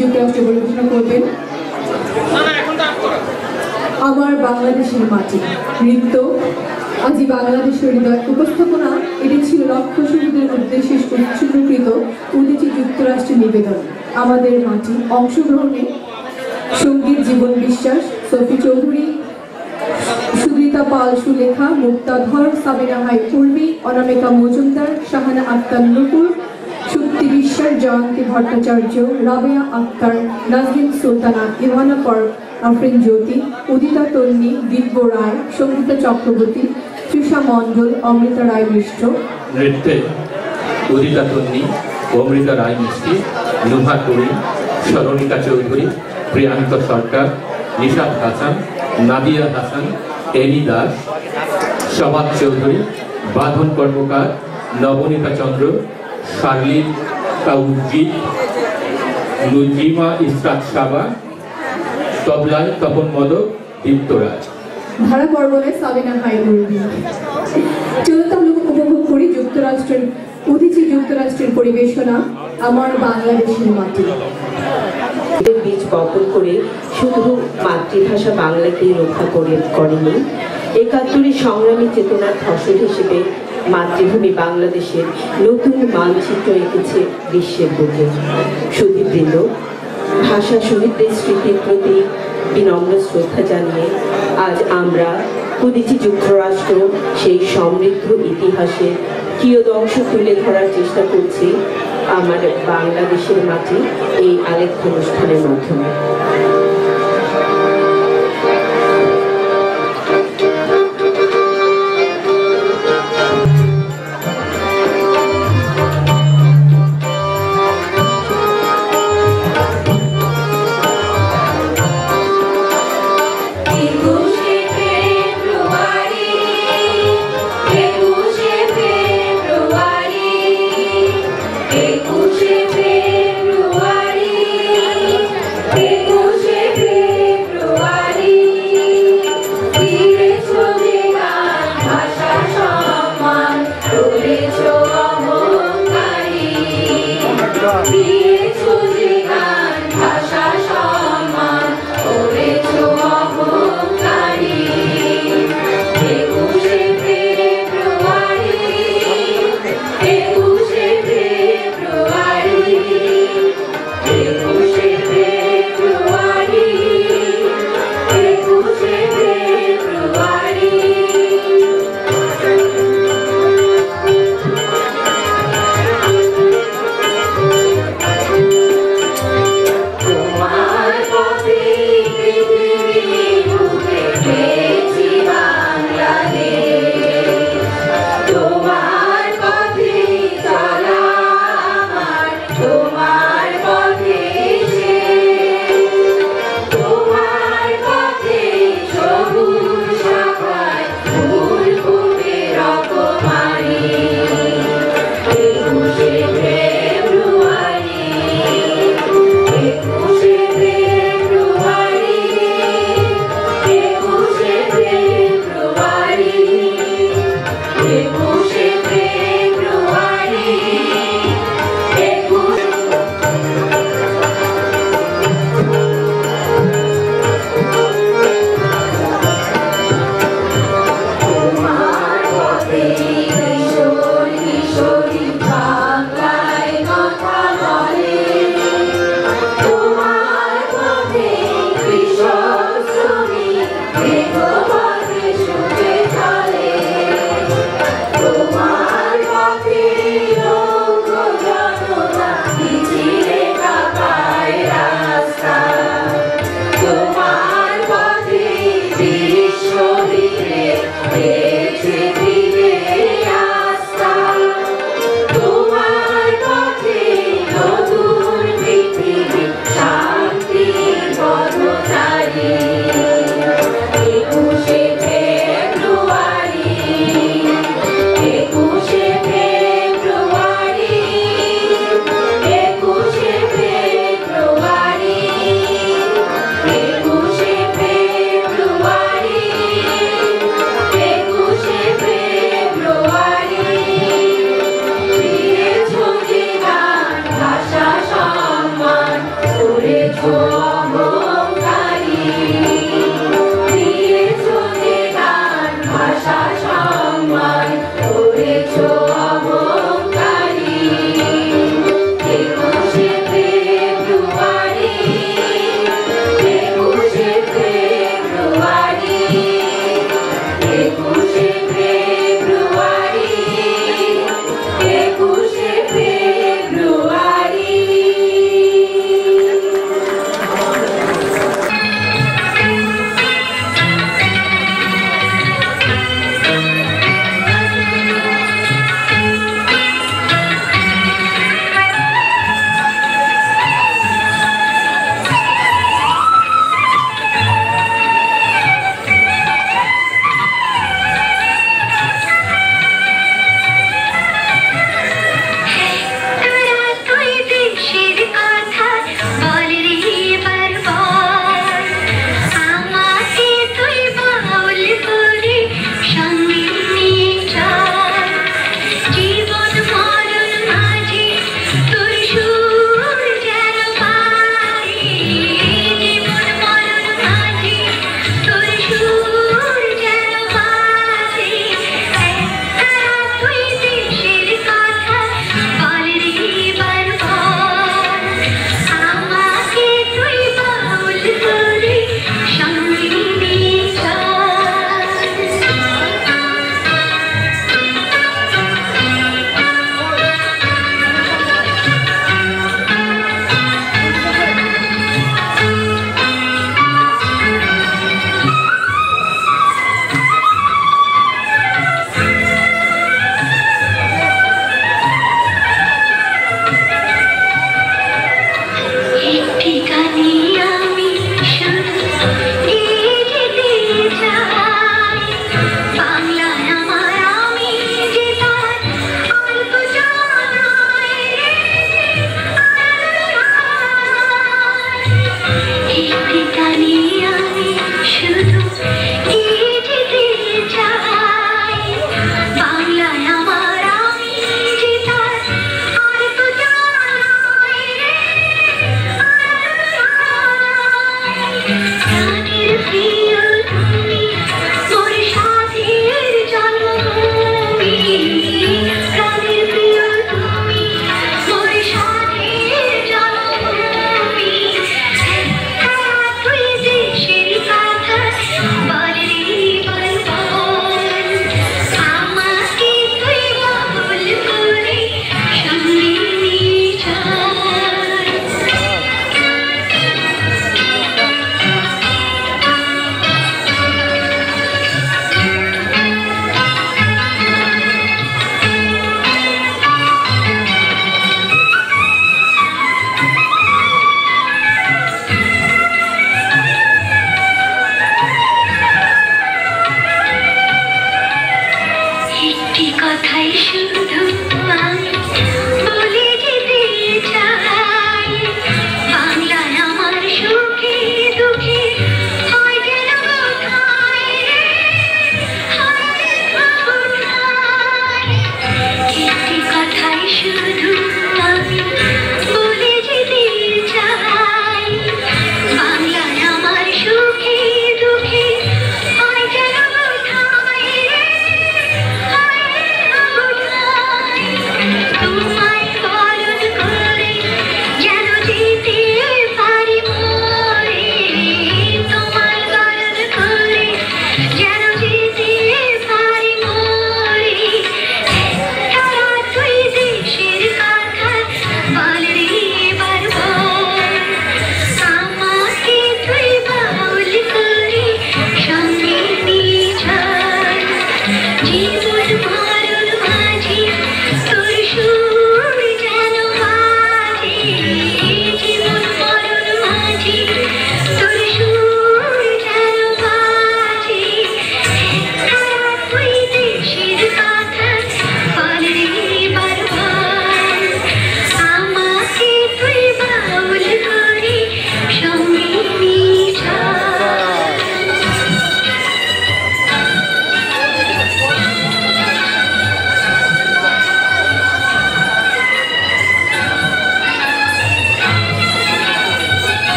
যুক্তরাষ্ট্র পরিবেশনা করবেন আমার বাংলাদেশের মাটি নৃত্য আজি বাংলাদেশের হৃদয় উপস্থাপনা। এটি ছিল লক্ষ্য শহীদের উদ্দেশ্যে উৎসর্গীকৃত উদীচী যুক্তরাষ্ট্রের নিবেদন আমাদের মাটি। অংশগ্রহণে সঙ্গীত জীবন বিশ্বাস, সফি চৌধুরী, সুদৃতা পাল, সুলেখা, মুক্তাধর, সাবিনা হাই উর্মি, অনামিকা মজুমদার, শাহানা আক্তার নুপুর, শুক্তি বিশ্বাস, জয়ন্তী ভট্টাচার্য, রাবেয়া আক্তার, নাজরিন সুলতানা, ইভানা পর, আফরিন জ্যোতি, উদিতা তন্নি, দিব্য রায়, সঙ্গীতা চক্রবর্তী, তৃষা মণ্ডল, অমৃতা রায় মিশ্র। নৃত্যে উদিতা তন্নি, অমৃতা রায় মিষ্টি, নুভা করিম, সরণিকা চৌধুরী, প্রিয়াঙ্ক সরকার, নিশাদ হাসান, নাদিয়া হাসান, এনি দাস, সবাদ চৌধুরী, বাঁধন কর্মকার, নবনীতা চন্দ্র, শার্লিন কাউজিৎ, নুজিমা ইসরাত সাবা, তবলায় তপন মদক, দীপ্ত রায়। ধারা পর্বনে সাবিনা হাই উর্মি। চলুন আমরা উপভোগ করি যুক্তরাষ্ট্রের উদীচী যুক্তরাষ্ট্রের পরিবেশনা আমার বাংলাদেশের মাটি। বীজ বপন করে শুধু মাতৃভাষা বাংলাকেই রক্ষা করেনি, ৭১ সংগ্রামী চেতনার ফসল হিসেবে মাতৃভূমি বাংলাদেশের নতুন মানচিত্র এঁকেছে বিশ্বের বুকে। সুধীবৃন্দ, ভাষা শহীদদের স্মৃতির প্রতি বিনম্র শ্রদ্ধা জানিয়ে আজ আমরা উদীচী যুক্তরাষ্ট্র সেই সমৃদ্ধ ইতিহাসের কিয়দংশ তুলে ধরার চেষ্টা করছি আমার বাংলাদেশের মাটি এই আলেখ্য অনুষ্ঠানের মাধ্যমে। February,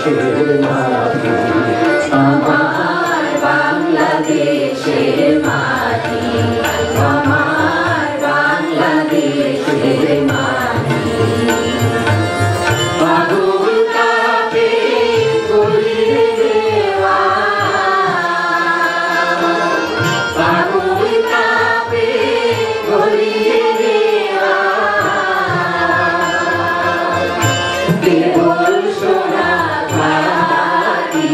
বাংলাদেশের মাটি, আমার বাংলাদেশের মাটি, আমার বাংলাদেশের মাটি। আগুন তাপে গলিয়ে দেওয়া, আগুন তাপে গলিয়ে দেওয়া, কেবল সোনা ঘাটি,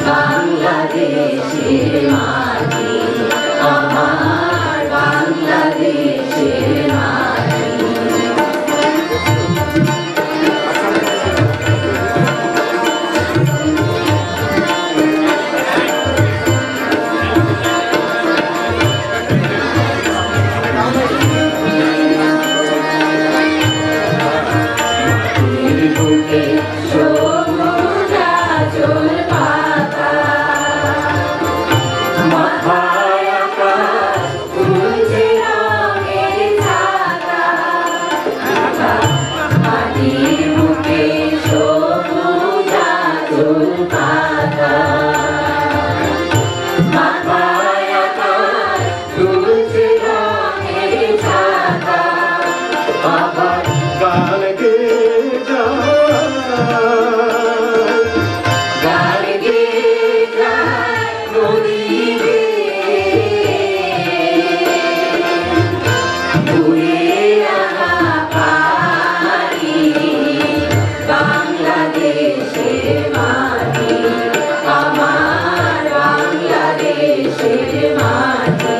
বাংলাদেশের মাটি, আমার বাংলাদেশের মাটি। সবুজ আঁচল পাতা, মাথায় আকাশ তুলছে রঙের ছাতা, মাটির বুকে সবুজ আঁচল পাতা, মাথায় আকাশ তুলছে রঙের ছাতা। আবার গান গেয়ে গান গেয়ে যায় নদী ঘুরে আনা পানি, বাংলাদেশের মাটি, আমার বাংলাদেশের মাটি।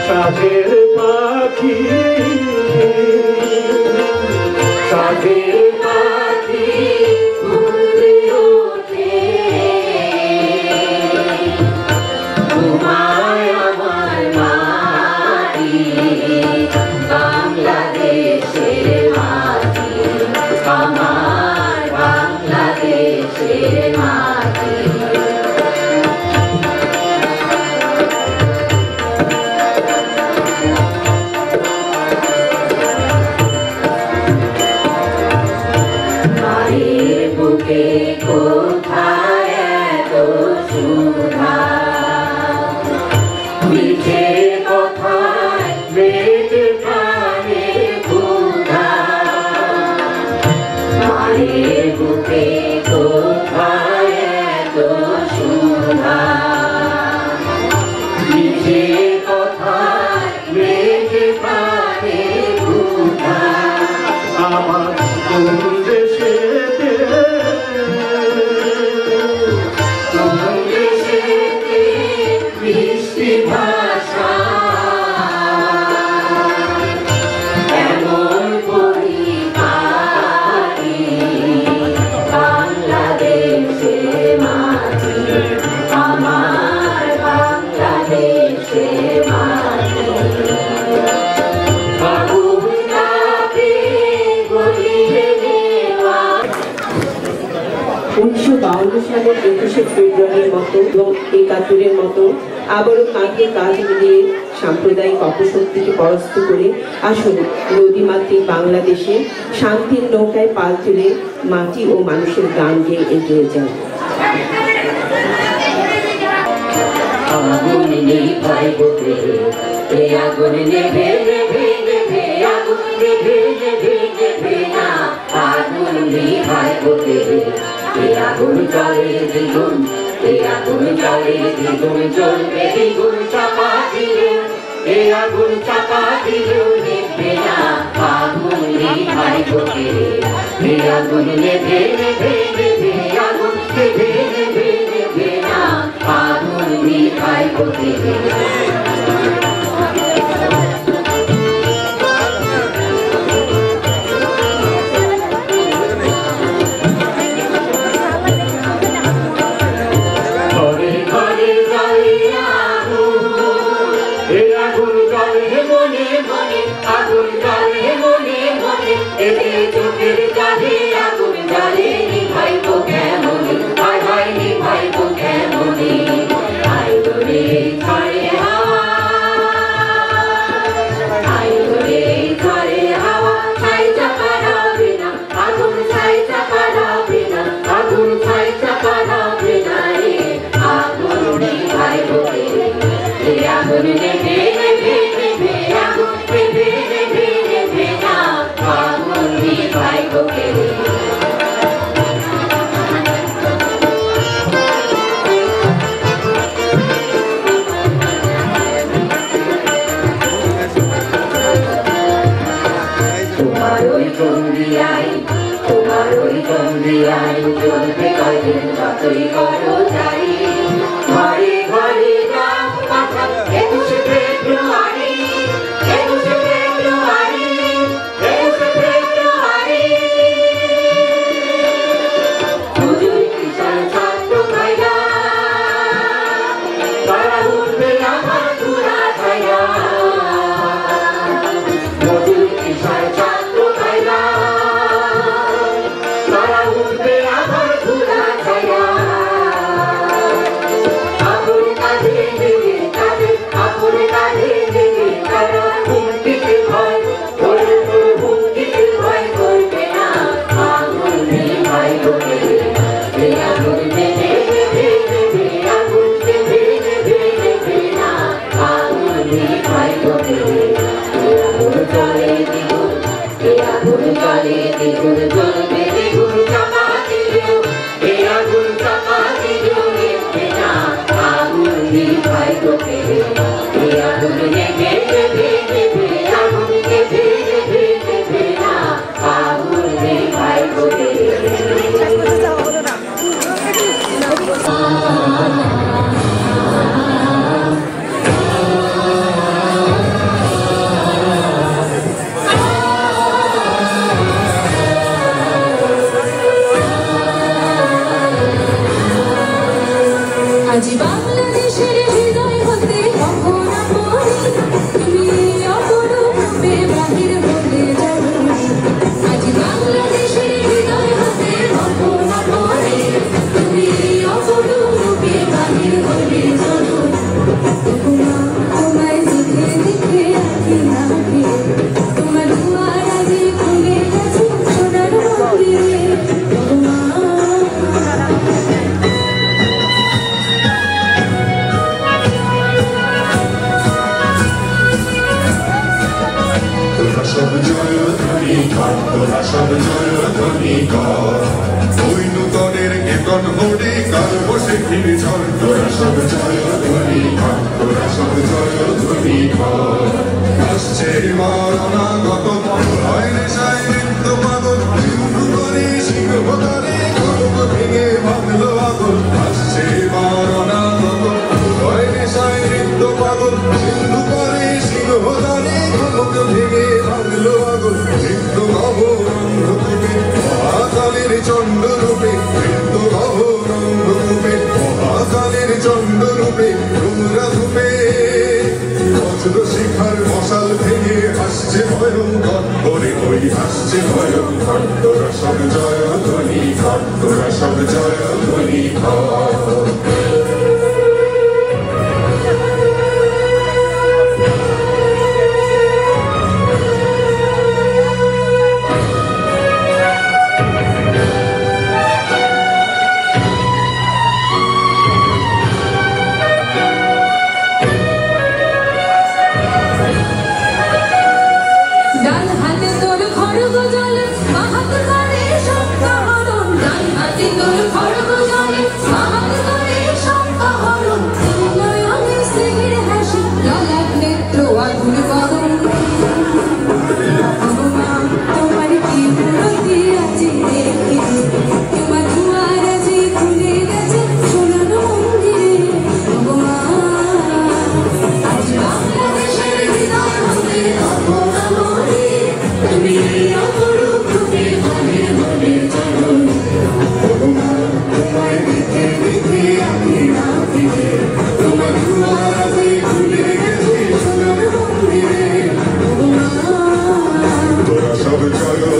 সাধের পাখি, সাধের পাখি উড়ে ওঠে, তোমায় আমার মাটি, বাংলাদেশের মাটি, আমার বাংলাদেশের মাটি। বুকে কোথায় এত সুধা, মিঠে কথায় মেটে প্রাণে ক্ষুধা, মায়ের বুকে কোথায় এত সুধা, মিঠে কথায় মেটে প্রাণে ক্ষুধা। আমার মিষ্টি ভাষা এমন পরিপাটি, বাংলাদেশের মাটি, আমার বাংলাদেশের মাটি। আগুন তাপে গলিয়ে দেওয়া। 1952 সালের 21শে ফেব্রুয়ারির মতো এবং 71-এর মতো আবারও কাঁধে কাঁধ মিলিয়ে সাম্প্রদায়িক অপশক্তিকে পরাস্ত করে আসুন নদীমাতৃক বাংলাদেশে শান্তির নৌকায় পাল তুলে মাটি ও মানুষের গান গেয়ে এগিয়ে যায়। আগুন নিভাই বকে, এই আগুন নেভে নেভে নেভে, আগুন নেভে নেভে নেভে না, আগুন নিভাই বকে, এই আগুন জ্বলে দ্বিগুণ, এই আগুন জ্বলে দ্বিগুণ, জ্বলবে দ্বিগুণ, চাপা দিলেও, এই আগুন চাপা দিলেও নিভবে না, আগুন নিভাই বকে, এই আগুন নেভে নেভে নেভে, আগুন নেভে নেভে নেভে না, আগুন নিভাই কোটি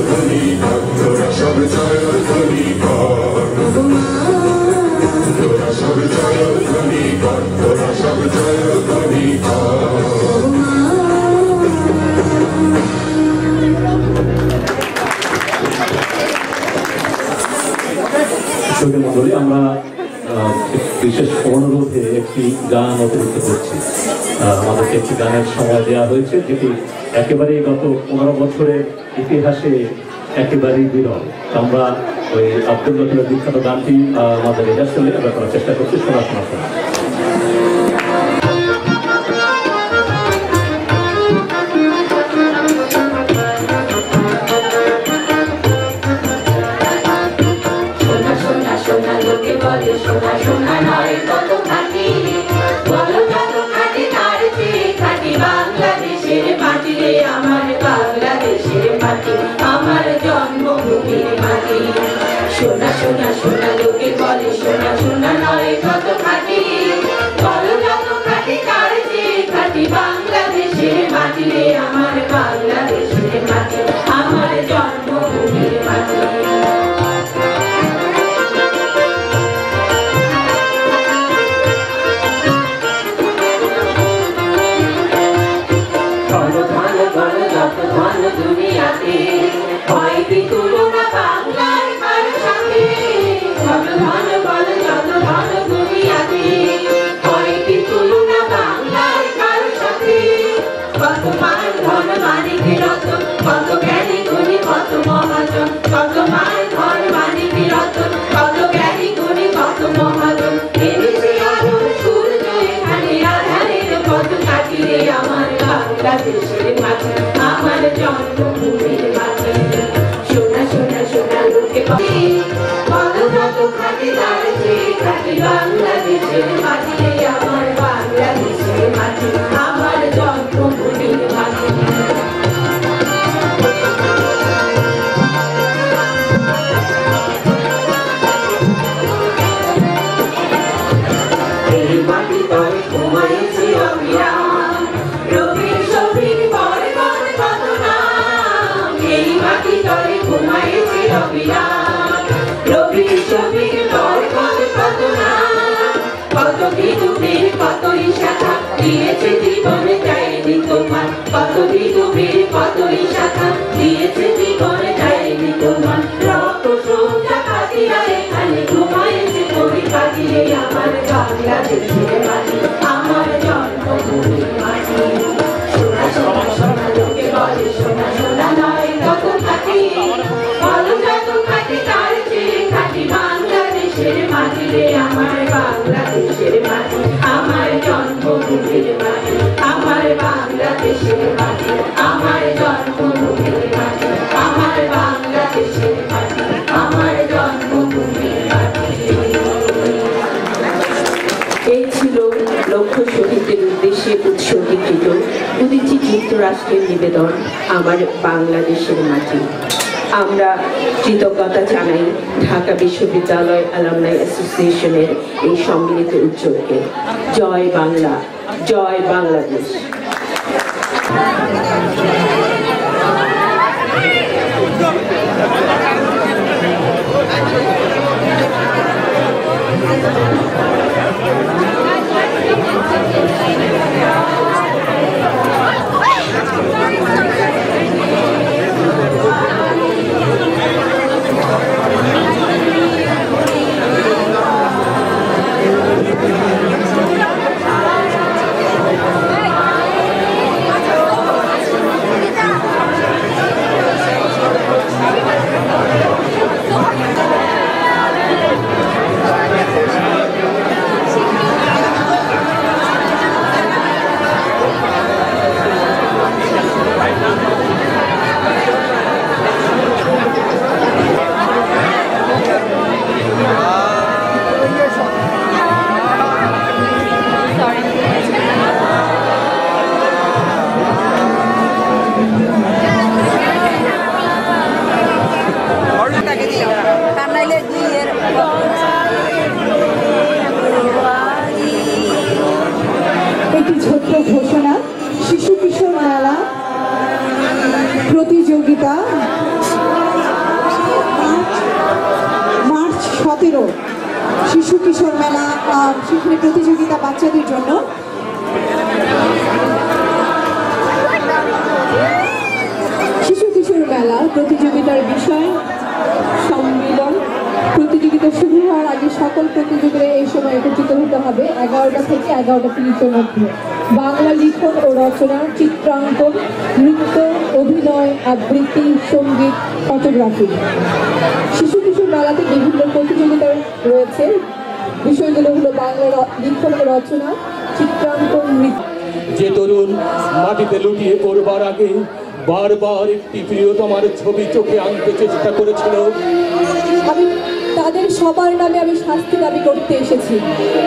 ধ্বনি কর, তোরা সব জয়ধ্বনি কর, তোরা সব জয়ধ্বনি কর, তোরা সব জয়ধ্বনি কর। শ্রোতা মণ্ডলী, আমরা বিশেষ অনুরোধে একটি গান অতিরিক্ত করছি। আমাদেরকে একটি গানের সময় দেওয়া হয়েছে, যেটি একেবারেই গত 15 বছরের ইতিহাসে একেবারেই বিরল। আমরা ওই আব্দুল লতিফের বিখ্যাত গানটি আমাদের রিহার্সালে আমরা করার চেষ্টা করছি। শোনা সোনা সোনা নয় কত খাঁটি, বলো কত খাঁটি, তার চেয়ে খাঁটি বাংলাদেশের মাটি রে আমার, বাংলাদেশের মাটি আমার জন্মভূমির মাটি। সোনা সোনা সোনা লোকে বলে সোনা সোনা নয় কত খাঁটি, বলো কত খাঁটি, তার চেয়ে খাঁটি বাংলাদেশের মাটি রে আমার, বাংলাদেশের মাটি আমার জন্মভূমির মাটি। দুনিয়াতে হয়তো তুলনা বাংলার কারো সাথে, ধন ধন বল যত ধন দুনিয়াতে হয়তো তুলনা বাংলার কারো সাথে। কত মান ধন মানিক রতন, কত জ্ঞানী গুণী কত মহাজন, কত মান ধন মানিক রতন, কত জ্ঞানী গুণী কত মহাজন। এনেছে আলোর সূর্য এখানে আধারের কত কাটিয়ে আমার বাংলাদেশের মাটি আমার জন্মভূমির মাটি। সোনা সোনা সোনা লোকে বলো কত খাঁটি, তার চেয়ে খাঁটি বাংলাদেশের মাটি আমার, বাংলাদেশের মাটি আমার জন্মভূমির মাটি। এই মাটি তলে ঘুমাইছে অবিরাম, রবির শফিক বরকত কত নাম। এই মাটি তলে ঘুমাইছে অবিরাম, রবির শফিক বরকত কত নাম। কত বিধুবীর কতই শাখা দিয়েছে জীবনে যায়নি তোমার, কত বিধুবীর কতই শাখা দিয়েছে জীবনে যায়নি তোমার। রক্ত সোজা কাটিয়া এখানে ঘুমাইছে কবি কাটিয়ে আমার বাংলাদেশের মাটি আমার জন্মভূমির মাটি। সোনা সোনা সোনা লোকে বলে সোনা সোনা নয় কত খাঁটি, বলো কত খাঁটি, তার চেয়ে খাঁটি বাংলাদেশের মাটি রে আমার, বাংলাদেশের মাটি আমার জন্মভূমির মাটি আমার, বাংলাদেশের মাটি আমার জন্মভূমির মাটি আমার, বাংলাদেশের মাটি আমার জন্মভূমির মাটি। এই ছিল লক্ষ্য শহীদদের উদ্দেশ্যে উৎসর্গীকৃত উদীচী যুক্তরাষ্ট্রের নিবেদন আমার বাংলাদেশের মাটি। আমরা কৃতজ্ঞতা জানাই ঢাকা বিশ্ববিদ্যালয় অ্যালামনাই অ্যাসোসিয়েশনের এই সম্মিলিত উদ্যোগকে। জয় বাংলা, জয় বাংলাদেশ। সেখানে প্রতিযোগিতা বাচ্চাদের জন্য। শিশু কিশোর মেলা প্রতিযোগিতার বিষয় সম্মেলন। প্রতিযোগিতা শুরু হওয়ার আগে সকল প্রতিযোগীরা এই সময় একত্রিত হতে হবে 11টা থেকে 11:30-এর মধ্যে। বাংলা লিখন ও রচনা, চিত্রাঙ্কন, নৃত্য, অভিনয়, আবৃত্তি, সঙ্গীত, ফটোগ্রাফি। শিশু কিশোর মেলাতে বিভিন্ন প্রতিযোগিতা রয়েছে। বিষয়গুলো হলো বাংলা লিখন ও রচনা, চিত্রাঙ্কন, নৃত্য। যে তরুণ মাটিতে লুটিয়ে পড়বার আগে বারবার একটি প্রিয়তমার ছবি চোখে আনতে চেষ্টা করেছিল, আমি তাদের সবার নামে আমি শাস্তি দাবি করতে এসেছি।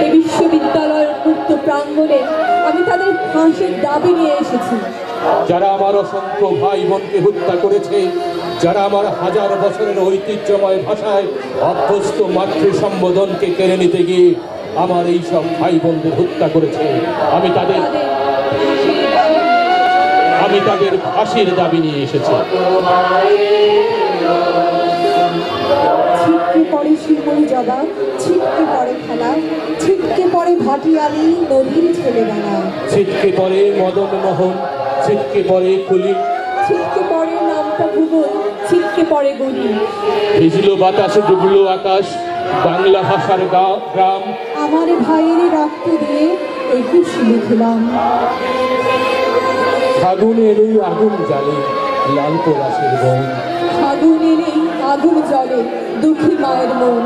এই বিশ্ববিদ্যালয়ের মুক্ত প্রাঙ্গণে আমি তাদের ফাঁসির দাবি নিয়ে এসেছি। যারা আমার অসংখ্য ভাই বোনকে হত্যা করেছে, যারা আমার হাজার বছরের ঐতিহ্যময় ভাষায় অভ্যস্ত মাতৃ সম্বোধনকে কেড়ে নিতে গিয়ে আমার এই সব ভাই বোনদের হত্যা করেছে, আমি তাদের ফাঁসির দাবি নিয়ে এসেছি। ছিটকে পড়ে শিমুল জবা, ছিটকে পড়ে খেলা, ছিটকে পড়ে ভাটিয়ালি নদীর ছেলেবেলা, ছিটকে পড়ে মদন মোহন, ছিটকে পড়ে কুলি, ছিটকে পড়ে নামটা ভুবন, ছিটকে পড়ে গলি। ভিজলো বাতাসে ডুবলো আকাশ, বাংলা ভাষার গ্রাম। আমার ভাইয়ের রক্ত দিয়ে 21 লিখলাম। ফাগুন এলেই আগুন জ্বালে লাল পলাশের বন, ফাগুন এলেই আগুন জ্বলে দুঃখী মায়ের মন।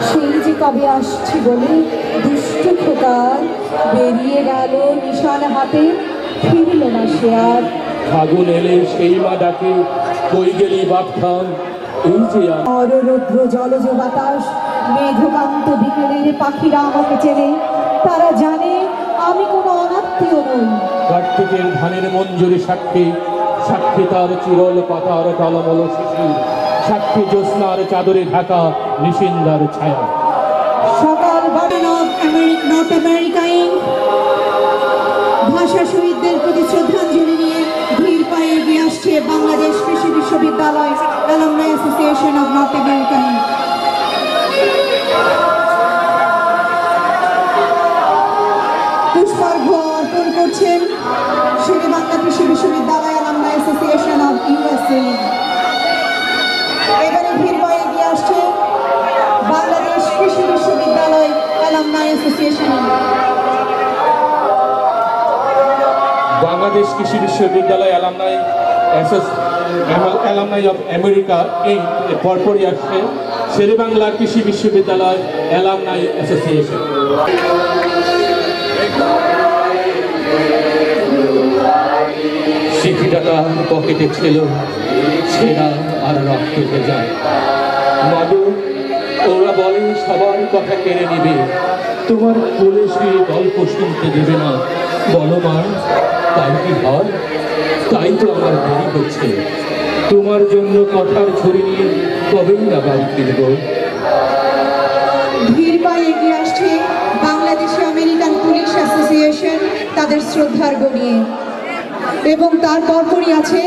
সেই যে কবে আসছি বলে দুষ্ট খোকার বেরিয়ে গেল নিশান হাতে, ফিরল না সে আর। ফাগুন এলে সেই মা ডাকে, কই গেলি বাপখান, এই যে অররুদ্র জলজ বাতাস, মেঘকান্ত বিকেলের পাখিরা আমাকে চেনে। তারা জানে আমি কোনো অনাত্মীয় নই। কার্তিকের ধানের মঞ্জুরি সাক্ষী, সাক্ষী তার চিরল পাতার টলমল শিশির, সাক্ষী জ্যোৎস্নার চাদরে ঢাকা নিশিন্দার ছায়া। সকাল garden of North America Inc ভাষা শহীদদের প্রতি শ্রদ্ধাঞ্জলি নিয়ে ধীর পায়ে এগিয়ে আসছে বাংলাদেশ কৃষি বিশ্ববিদ্যালয় alumni association of North America Inc. পুষ্পার্ঘ্য অর্পণ করছেন শেরেবাংলা কৃষি বিশ্ববিদ্যালয় অ্যালামনাই অ্যাসোসিয়েশন অফ ইউএসএ। এবারে ধীর পায়ে এগিয়ে আসছে বাংলাদেশ কৃষি বিশ্ববিদ্যালয় অ্যালামনাই অ্যাসোসিয়েশন। বাংলাদেশ কৃষি বিশ্ববিদ্যালয় অ্যালামনাই অফ আমেরিকা ইনক এর পরপরই আসছে শেরেবাংলা কৃষি বিশ্ববিদ্যালয় অ্যালামনাই অ্যাসোসিয়েশন। শিক্ষিকাটা পকেটে ছিল ছেঁড়া আর রক্ত ভেজা। মাদু, ওরা বলে সবার কথা কেড়ে নিবে, তোমার কোলে শুয়ে গল্প শুনতে দেবে না। বলো মা, তাই কি হয়? তাই তো আমার দেরি হচ্ছে। তোমার জন্য কথার ঝুড়ি নিয়ে কবেই না বাড়ি ফিরব। ধীর পায়ে এগিয়ে আসছে বাংলাদেশে আমেরিকান পুলিশ অ্যাসোসিয়েশন তাদের শ্রদ্ধার্ঘ্য নিয়ে, এবং তার পরপরই আছে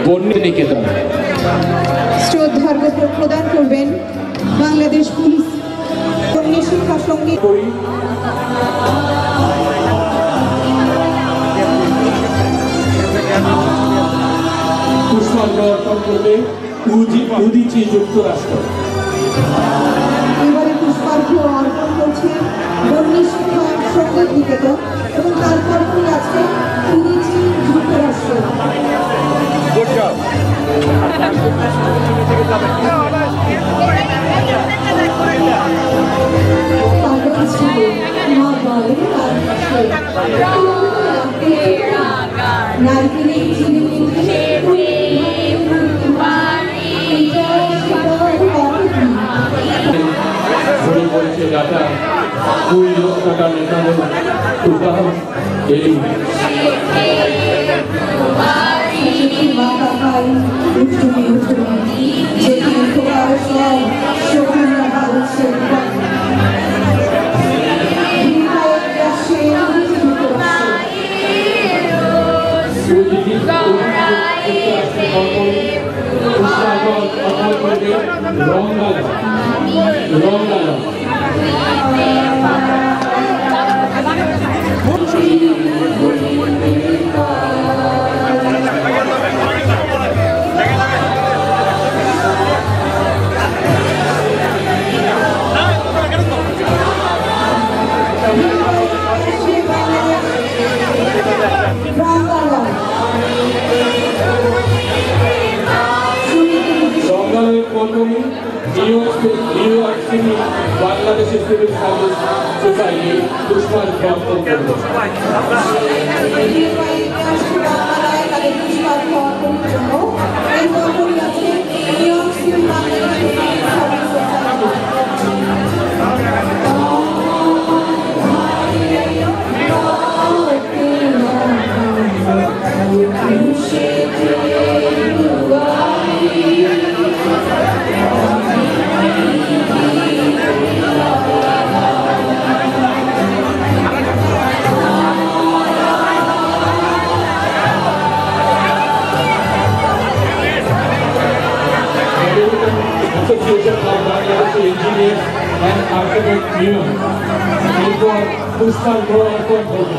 বন্যনিকেতন। শ্রদ্ধার্ঘ্য প্রদান করবেন বাংলাদেশ পুলিশ কন্যা শিক্ষা সঙ্গীত। পুষ্পার্ঘ্য অর্পণ করবে উদীচী যুক্তরাষ্ট্র। এবারে পুষ্পার্ঘ্য অর্পণ করছে কন্যা শিক্ষা সঙ্গীত নিকেতন, এবং তার পরপরই আছে উদীচী যুক্তরাষ্ট্র। ডাটা কুই টাকা মেটানো টুকা এলি বাংলাদেশের সিভিল সার্ভিস সোসাইটি পুষ্পাঞ্জলি অর্পণ Association of Bangladesh Engineers and Architects Union এরপর পুষ্পাঞ্জলি অর্পণ করবে।